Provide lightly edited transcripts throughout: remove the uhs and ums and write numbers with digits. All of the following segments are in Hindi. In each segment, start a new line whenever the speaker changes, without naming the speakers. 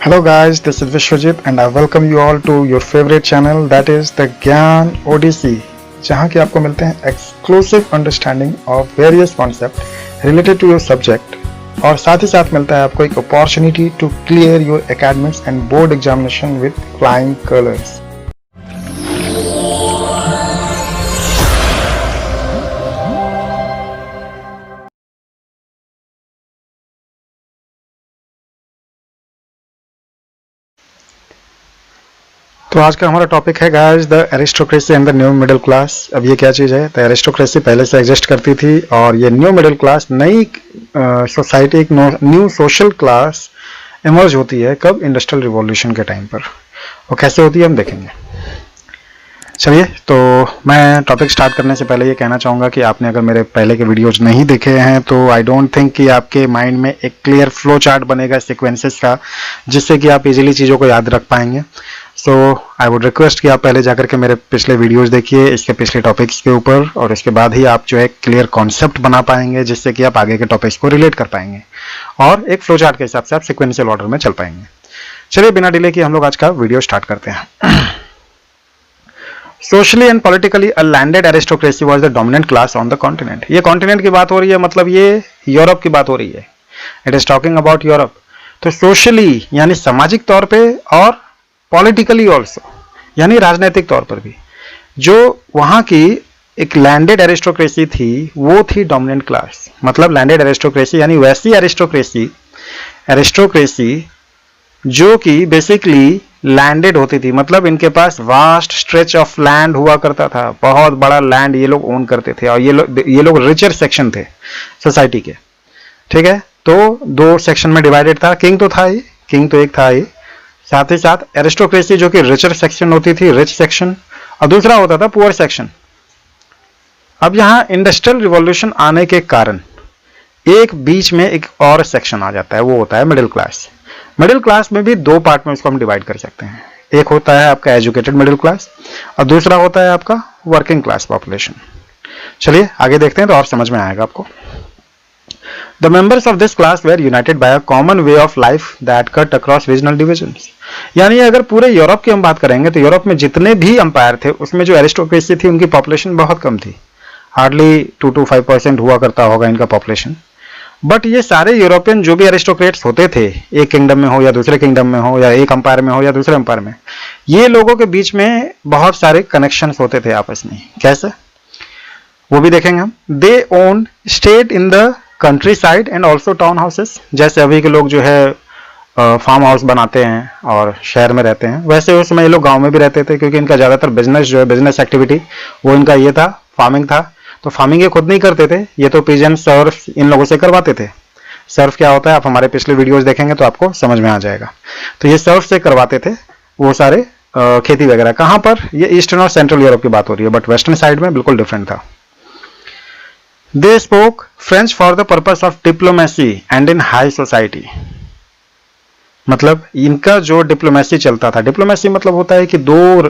Hello guys, this is Vishwajit and I welcome you all to your favorite channel that is the ज्ञान ओडिसी, जहाँ की आपको मिलते हैं exclusive understanding of various concept related to your subject और साथ ही साथ मिलता है आपको एक opportunity to clear your academics and board examination with flying colours. तो आज का हमारा टॉपिक है guys the aristocracy and the new middle class. अब ये क्या चीज़ है? तो एरिस्टोक्रेसी पहले से एग्जिस्ट करती थी और ये न्यू मिडिल क्लास नई सोसाइटी, एक न्यू सोशल क्लास इमर्ज होती है कब? इंडस्ट्रियल रिवॉल्यूशन के टाइम पर। और कैसे होती है हम देखेंगे। चलिए, तो मैं टॉपिक स्टार्ट करने से पहले ये कहना चाहूँगा कि आपने अगर मेरे पहले के वीडियोज नहीं देखे हैं तो आई डोंट थिंक कि आपके माइंड में एक क्लियर फ्लो चार्ट बनेगा सीक्वेंसेस का, जिससे कि आप इजीली चीज़ों को याद रख पाएंगे। सो आई वुड रिक्वेस्ट कि आप पहले जाकर के मेरे पिछले वीडियोस देखिए इसके पिछले टॉपिक्स के ऊपर, और इसके बाद ही आप जो है क्लियर कॉन्सेप्ट बना पाएंगे, जिससे कि आप आगे के टॉपिक्स को रिलेट कर पाएंगे और एक फ्लो चार्ट के हिसाब से आप सिक्वेंशियल ऑर्डर में चल पाएंगे। चलिए, बिना डिले किए हम लोग आज का वीडियो स्टार्ट करते हैं। Socially and politically a landed aristocracy was the dominant class on the continent. ये कॉन्टिनेंट की बात हो रही है, मतलब ये यूरोप की बात हो रही है। It is talking about Europe. तो सोशली यानी सामाजिक तौर पे और पॉलिटिकली ऑल्सो यानी राजनीतिक तौर पर भी जो वहां की एक लैंडेड एरिस्टोक्रेसी थी वो थी डोमिनेंट क्लास। मतलब लैंडेड एरिस्टोक्रेसी यानी वैसी एरिस्टोक्रेसी जो कि बेसिकली लैंडेड होती थी, मतलब इनके पास वास्ट स्ट्रेच ऑफ लैंड हुआ करता था, बहुत बड़ा लैंड ये लोग ओन करते थे और ये लोग रिचर सेक्शन थे सोसाइटी के। ठीक है, तो दो सेक्शन में डिवाइडेड था। किंग तो था ही, किंग तो एक था ही, साथ ही साथ एरिस्टोक्रेसी जो कि रिचर सेक्शन होती थी, रिच सेक्शन, और दूसरा होता था पुअर सेक्शन। अब यहां इंडस्ट्रियल रिवॉल्यूशन आने के कारण एक बीच में एक और सेक्शन आ जाता है, वो होता है मिडिल क्लास। मिडिल क्लास में भी दो पार्ट में इसको हम डिवाइड कर सकते हैं। एक होता है आपका एजुकेटेड मिडिल क्लास और दूसरा होता है आपका वर्किंग क्लास पॉपुलेशन। चलिए आगे देखते हैं तो और समझ में आएगा आपको। The members of this class were united by a common way of life that cut across regional divisions। यानी अगर पूरे यूरोप की हम बात करेंगे तो यूरोप में जितने भी अंपायर थे उसमें जो एरिस्टोक्रेसी थी उनकी पॉपुलेशन बहुत कम थी, हार्डली 2 to 5% हुआ करता होगा इनका पॉपुलेशन। बट ये सारे यूरोपियन जो भी एरिस्टोक्रेट्स होते थे, एक किंगडम में हो या दूसरे किंगडम में हो या एक अंपायर में हो या दूसरे अंपायर में, ये लोगों के बीच में बहुत सारे कनेक्शंस होते थे आपस में। कैसे, वो भी देखेंगे हम। They own state in the countryside and also town houses. जैसे अभी के लोग जो है फार्म हाउस बनाते हैं और शहर में रहते हैं, वैसे उस समय ये लोग गांव में भी रहते थे, क्योंकि इनका ज़्यादातर बिजनेस जो है, बिजनेस एक्टिविटी वो इनका ये था, फार्मिंग था। तो फार्मिंग ये खुद नहीं करते थे, ये तो पिजन सर्फ इन लोगों से करवाते थे। सर्फ क्या होता है आप हमारे पिछले वीडियोस देखेंगे तो आपको समझ में आ जाएगा। तो ये सर्फ से करवाते थे वो सारे खेती वगैरह। कहाँ पर? ये ईस्टर्न और सेंट्रल यूरोप की बात हो रही है, बट वेस्टर्न साइड में बिल्कुल डिफरेंट था। They spoke French for the purpose of diplomacy and in high society. मतलब इनका जो डिप्लोमेसी चलता था, डिप्लोमेसी मतलब होता है कि दो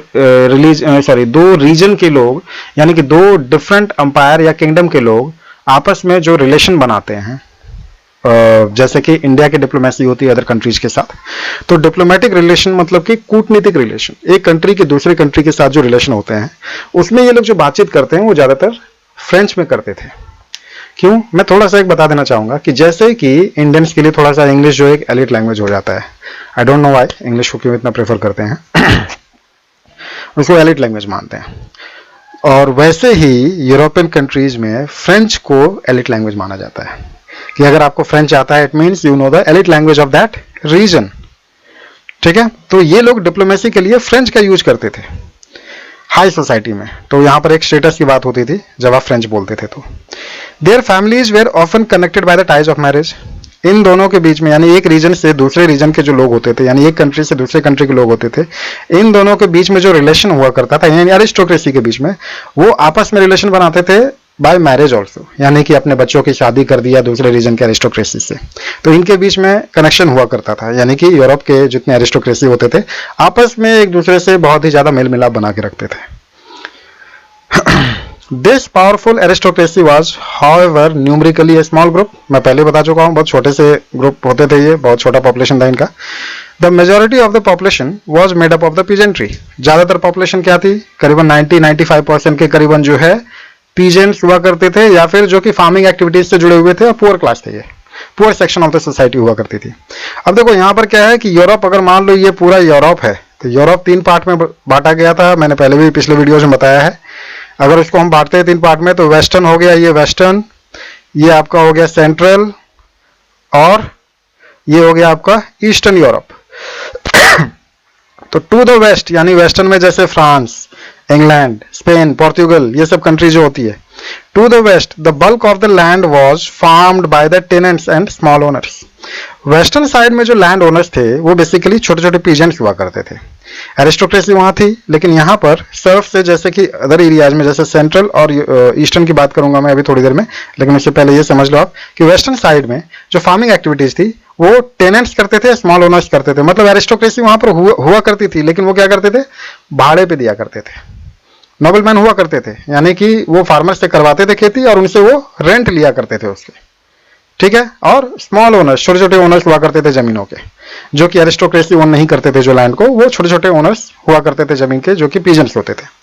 रीजन के लोग, यानी कि दो डिफरेंट अंपायर या किंगडम के लोग आपस में जो रिलेशन बनाते हैं, जैसे कि इंडिया की डिप्लोमेसी होती है अदर कंट्रीज के साथ। तो डिप्लोमेटिक रिलेशन मतलब कि कूटनीतिक रिलेशन, एक कंट्री के दूसरे कंट्री के साथ जो रिलेशन होते हैं उसमें ये लोग जो बातचीत करते हैं वो ज्यादातर फ्रेंच में करते थे। क्यों? मैं थोड़ा सा एक बता देना चाहूंगा कि जैसे कि इंडियंस के लिए थोड़ा सा इंग्लिश जो एक एलिट लैंग्वेज हो जाता है। I don't know why English को क्यों इतना प्रेफर करते हैं उसको एलिट लैंग्वेज मानते हैं। और वैसे ही यूरोपियन कंट्रीज में फ्रेंच को एलिट लैंग्वेज माना जाता है कि अगर आपको फ्रेंच आता है it means you know the elite language of that region. ठीक है, तो ये लोग डिप्लोमेसी के लिए फ्रेंच का यूज करते थे हाई सोसाइटी में। तो यहां पर एक स्टेटस की बात होती थी जब आप फ्रेंच बोलते थे। तो their families were often connected by the ties of marriage. इन दोनों के बीच में, यानी एक रीजन से दूसरे रीजन के जो लोग होते थे, यानी एक कंट्री से दूसरे कंट्री के लोग होते थे, इन दोनों के बीच में जो रिलेशन हुआ करता था, यानी एरिस्टोक्रेसी के बीच में, वो आपस में रिलेशन बनाते थे बाय मैरिज ऑल्सो, यानी कि अपने बच्चों की शादी कर दिया दूसरे रीजन के एरिस्टोक्रेसी से। तो इनके बीच में कनेक्शन हुआ करता था, यानी कि यूरोप के जितने एरिस्टोक्रेसी होते थे आपस में एक दूसरे से बहुत ही ज्यादा मेल मिलाप बना के रखते थे। This powerful aristocracy was, however, numerically a small group। मैं पहले बता चुका हूँ, बहुत छोटे से ग्रुप होते थे, ये बहुत छोटा पॉपुलेशन था इनका। The majority of the population was made up of the peasantry. ज्यादातर पॉपुलेशन क्या थी, करीबन 90-95% के करीबन जो है पीजेंट्स हुआ करते थे, या फिर जो कि फार्मिंग एक्टिविटीज से जुड़े हुए थे और पुअर क्लास थे, ये poor section of the society हुआ करती थी। अब देखो यहाँ पर क्या है कि यूरोप, अगर मान लो ये पूरा यूरोप है, तो यूरोप 3 पार्ट में बांटा गया था, मैंने पहले भी पिछले वीडियोज में बताया है। अगर उसको हम बांटते हैं 3 पार्ट में, तो वेस्टर्न हो गया, ये वेस्टर्न, ये आपका हो गया सेंट्रल, और ये हो गया आपका ईस्टर्न यूरोप। तो टू द वेस्ट यानी वेस्टर्न में जैसे फ्रांस, इंग्लैंड, स्पेन, पोर्तुगल, ये सब कंट्री जो होती है, to the west the bulk of the land was farmed by the tenants and small owners. Western side में जो लैंड ओनर्स थे वो बेसिकली छोटे छोटे पीजेंट्स हुआ करते थे। एरिस्टोक्रेसी वहां थी, लेकिन यहाँ पर सर्फ से, जैसे कि अदर एरियाज में, जैसे सेंट्रल और ईस्टर्न की बात करूंगा मैं अभी थोड़ी देर में, लेकिन उससे पहले ये समझ लो आप कि वेस्टर्न साइड में जो फार्मिंग एक्टिविटीज थी वो टेनेंट्स करते थे, स्मॉल ओनर्स करते थे। मतलब एरिस्टोक्रेसी वहां पर हुआ करती थी, लेकिन वो क्या करते थे, भाड़े पे दिया करते थे। नोबलमैन हुआ करते थे, यानी कि वो फार्मर से करवाते थे खेती और उनसे वो रेंट लिया करते थे उसके, ठीक है। और स्मॉल ओनर्स, छोटे छोटे ओनर्स हुआ करते थे जमीनों के, जो कि एरिस्टोक्रेसी ओन नहीं करते थे जो लैंड को, वो छोटे छोटे ओनर्स हुआ करते थे जमीन के, जो कि पीजेंट्स होते थे।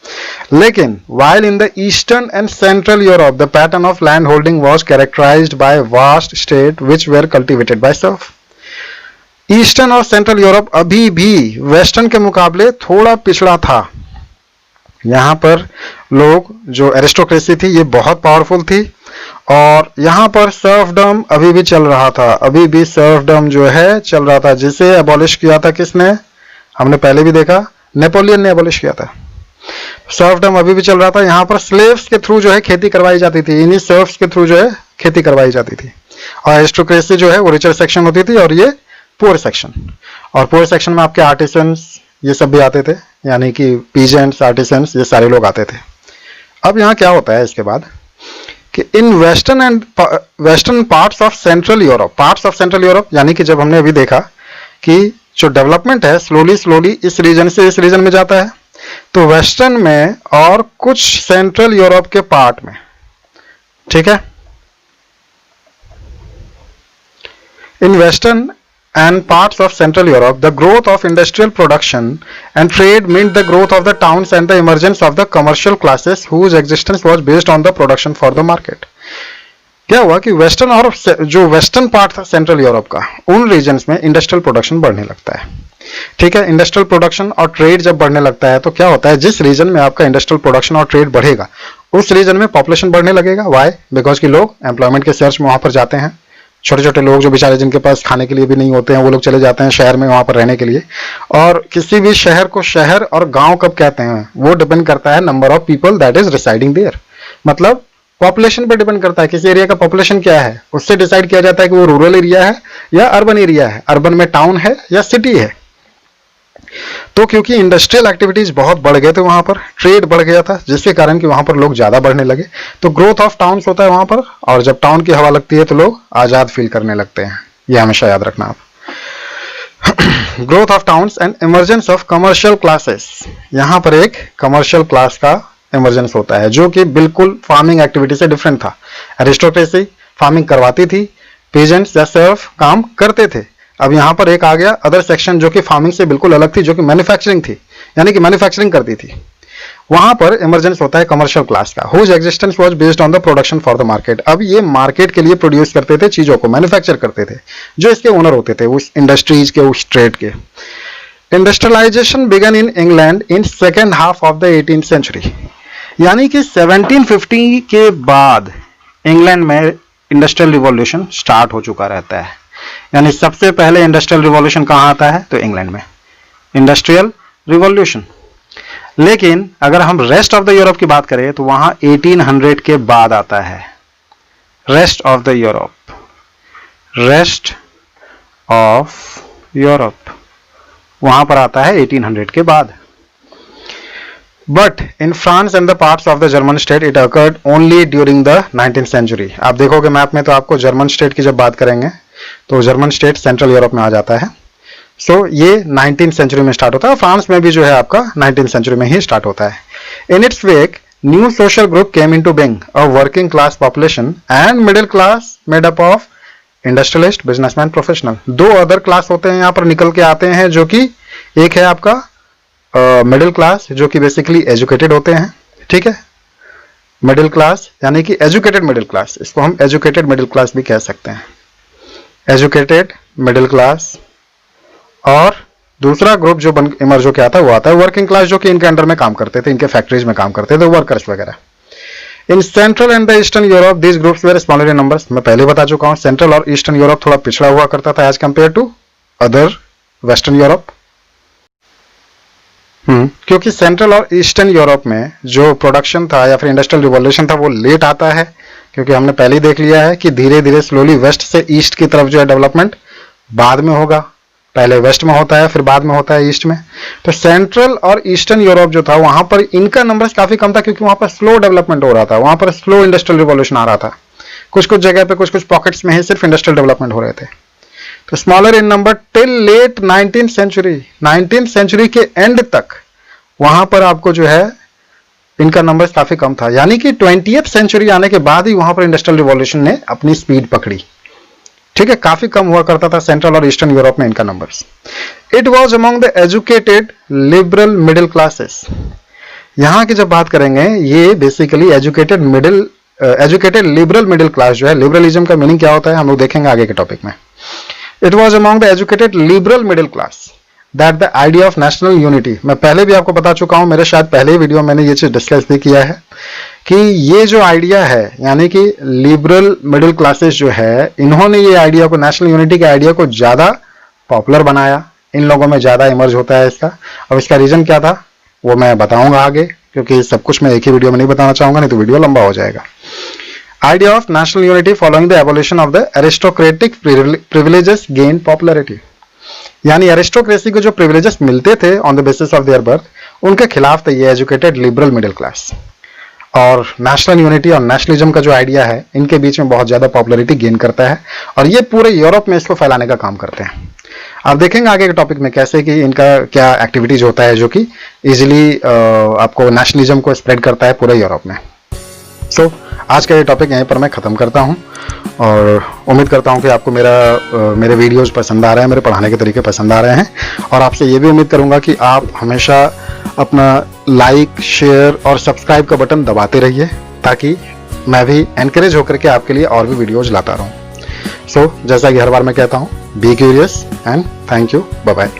लेकिन while in the eastern and central Europe the pattern of land holding was characterized by vast states which were cultivated by serf। Eastern और सेंट्रल यूरोप अभी भी वेस्टर्न के मुकाबले थोड़ा पिछड़ा था। यहाँ पर लोग, जो एरिस्टोक्रेसी थी ये बहुत पावरफुल थी, और यहाँ पर सर्फडम अभी भी चल रहा था, अभी भी सर्फडम जो है चल रहा था, जिसे एबॉलिश किया था किसने, हमने पहले भी देखा, नेपोलियन ने एबॉलिश किया था। सर्फडम अभी भी चल रहा था। यहाँ पर स्लेव्स के थ्रू जो है खेती करवाई जाती थी, इन्हीं सर्फ्स के थ्रू जो है खेती करवाई जाती थी। और एरिस्टोक्रेसी जो है वो रिचर सेक्शन होती थी और ये पुअर सेक्शन। और पुअर सेक्शन में आपके आर्टिसंस ये सब भी आते थे, यानी कि पीजेंट्स, आर्टिसंस, ये सारे लोग आते थे। अब यहाँ क्या होता है इसके बाद कि in western parts of central Europe, यानी कि जब हमने अभी देखा कि जो डेवलपमेंट है स्लोली इस रीजन से इस रीजन में जाता है, तो वेस्टर्न में और कुछ सेंट्रल यूरोप के पार्ट में, ठीक है, in western and parts of Central Europe, the growth of industrial production and trade meant the growth of the towns and the emergence of the commercial classes whose existence was based on the production for the market। क्या हुआ कि वेस्टर्न और जो वेस्टर्न पार्ट था सेंट्रल यूरोप का, उन रीजन्स में इंडस्ट्रियल प्रोडक्शन बढ़ने लगता है, ठीक है। इंडस्ट्रियल प्रोडक्शन और ट्रेड जब बढ़ने लगता है तो क्या होता है, जिस रीजन में आपका इंडस्ट्रियल प्रोडक्शन और ट्रेड बढ़ेगा उस रीजन में पॉपुलेशन बढ़ने लगेगा। वाई? बिकॉज कि लोग एम्प्लॉयमेंट के सर्च में वहां पर जाते हैं। छोटे छोटे लोग जो बेचारे, जिनके पास खाने के लिए भी नहीं होते हैं, वो लोग चले जाते हैं शहर में वहां पर रहने के लिए। और किसी भी शहर को शहर और गांव कब कहते हैं, वो डिपेंड करता है number of people that is residing there. मतलब पॉपुलेशन पर डिपेंड करता है, किसी एरिया का पॉपुलेशन क्या है उससे डिसाइड किया जाता है कि वो रूरल एरिया है या अर्बन एरिया है, अर्बन में टाउन है या सिटी है। तो क्योंकि इंडस्ट्रियल एक्टिविटीज बहुत बढ़ गए थे वहां पर, ट्रेड बढ़ गया था, जिसके कारण कि वहां पर लोग ज्यादा बढ़ने लगे, तो ग्रोथ ऑफ टाउन्स होता है वहां पर। और जब टाउन की हवा लगती है तो लोग आजाद फील करने लगते हैं, ये हमेशा याद रखना आप। Growth of towns and emergence of commercial classes, यहां पर एक कमर्शियल क्लास का इमर्जेंस होता है जो कि बिल्कुल फार्मिंग एक्टिविटी से डिफरेंट था। एरिस्टोक्रेसी फार्मिंग करवाती थी, पीजेंट्स या सर्फ काम करते थे। अब यहां पर एक आ गया अदर सेक्शन जो कि फार्मिंग से बिल्कुल अलग थी, जो कि मैन्युफैक्चरिंग थी, यानी कि मैन्युफैक्चरिंग करती थी। वहां पर इमरजेंस होता है कमर्शियल क्लास का, whose existence was based on the production for the market. अब ये मार्केट के लिए प्रोड्यूस करते थे, चीजों को मैन्युफैक्चर करते थे, जो इसके ओनर होते थे उस इंडस्ट्रीज के, उस ट्रेड के। Industrialisation began in England in second half of the 18th century, यानी कि 1750 के बाद इंग्लैंड में इंडस्ट्रियल रिवॉल्यूशन स्टार्ट हो चुका रहता है। यानी सबसे पहले इंडस्ट्रियल रिवॉल्यूशन कहां आता है, तो इंग्लैंड में इंडस्ट्रियल रिवॉल्यूशन। लेकिन अगर हम रेस्ट ऑफ द यूरोप की बात करें तो वहां 1800 के बाद आता है। Rest of the Europe, rest of Europe वहां पर आता है 1800 के बाद। But in France and the parts of the German state it occurred only during the 19th century. आप देखोगे मैप में तो आपको जर्मन स्टेट की जब बात करेंगे तो जर्मन स्टेट सेंट्रल यूरोप में आ जाता है। सो ये 19th सेंचुरी में स्टार्ट होता है। फ्रांस में भी जो है आपका 19th सेंचुरी में ही स्टार्ट होता है। In its wake new social group came into being, a working class population and middle class made up of industrialist, businessman, professional. दो अदर क्लास होते हैं यहाँ पर निकल के आते हैं, जो कि एक है आपका मिडिल क्लास, जो कि बेसिकली एजुकेटेड होते हैं, ठीक है। मिडिल क्लास यानी कि एजुकेटेड मिडिल क्लास, इसको हम एजुकेटेड मिडिल क्लास भी कह सकते हैं, एजुकेटेड मिडिल क्लास। और दूसरा ग्रुप जो इमर्ज होकर आता है वो आता है वर्किंग क्लास, जो कि इनके अंडर में काम करते थे, इनके फैक्ट्रीज में काम करते थे, वर्कर्स वगैरह। In central and the eastern Europe these groups were smaller in numbers. मैं पहले बता चुका हूं, सेंट्रल और ईस्टर्न यूरोप थोड़ा पिछड़ा हुआ करता था as compared to other western Europe. क्योंकि सेंट्रल और ईस्टर्न यूरोप में जो प्रोडक्शन था या फिर इंडस्ट्रियल रिवॉल्यूशन था वो लेट आता है, क्योंकि हमने पहले ही देख लिया है कि धीरे धीरे स्लोली वेस्ट से ईस्ट की तरफ जो है डेवलपमेंट बाद में होगा, पहले वेस्ट में होता है फिर बाद में होता है ईस्ट में। तो सेंट्रल और ईस्टर्न यूरोप जो था वहां पर इनका नंबर्स काफी कम था, क्योंकि वहां पर स्लो डेवलपमेंट हो रहा था, वहां पर स्लो इंडस्ट्रियल रिवॉल्यूशन आ रहा था, कुछ कुछ जगह पे कुछ कुछ पॉकेट्स में ही सिर्फ इंडस्ट्रियल डेवलपमेंट हो रहे थे। तो smaller in number till late 19th century, 19th century के एंड तक वहां पर आपको जो है इनका नंबर काफी कम था, यानी कि 20th सेंचुरी आने के बाद ही वहां पर इंडस्ट्रियल रिवॉल्यूशन ने अपनी स्पीड पकड़ी, ठीक है। काफी कम हुआ करता था सेंट्रल और ईस्टर्न यूरोप में इनका numbers. It was among the educated liberal middle classes. यहां की जब बात करेंगे, ये basically educated liberal middle class जो है, लिबरलिज्म का मीनिंग क्या होता है हम लोग देखेंगे आगे के टॉपिक में। It was among the educated liberal middle class that the idea of national unity. मैं पहले भी आपको बता चुका हूं, मेरे शायद पहले ही वीडियो मैंने ये चीज डिस्कस भी किया है कि ये जो आइडिया है, यानी कि लिबरल मिडिल क्लासेस जो है, इन्होंने ये आइडिया को, नेशनल यूनिटी के आइडिया को ज्यादा पॉपुलर बनाया, इन लोगों में ज्यादा इमर्ज होता है इसका। अब इसका रीजन क्या था वो मैं बताऊंगा आगे, क्योंकि सब कुछ मैं एक ही वीडियो में नहीं बताना चाहूंगा, नहीं तो वीडियो लंबा हो जाएगा। Idea of national unity following the abolition of the aristocratic privileges gain popularity. यानी एरिस्टोक्रेसी को जो प्रिविलेजेस मिलते थे on the basis of their birth, उनके खिलाफ था ये एजुकेटेड लिबरल मिडिल क्लास। और नेशनल यूनिटी और नेशनलिज्म का जो आइडिया है, इनके बीच में बहुत ज्यादा पॉपुलैरिटी गेन करता है, और ये पूरे यूरोप में इसको फैलाने का काम करते हैं। आप देखेंगे आगे के टॉपिक में कैसे कि इनका क्या एक्टिविटीज होता है जो कि इजीली आपको नेशनलिज्म को स्प्रेड करता है पूरे यूरोप में। सो आज का ये टॉपिक यहीं पर मैं ख़त्म करता हूँ, और उम्मीद करता हूँ कि आपको मेरे वीडियोस पसंद आ रहे हैं, मेरे पढ़ाने के तरीके पसंद आ रहे हैं, और आपसे ये भी उम्मीद करूँगा कि आप हमेशा अपना लाइक, शेयर और सब्सक्राइब का बटन दबाते रहिए, ताकि मैं भी एनकरेज होकर के आपके लिए और भी वीडियोज लाता रहूँ। सो जैसा कि हर बार मैं कहता हूँ, be curious and thank you, bye bye.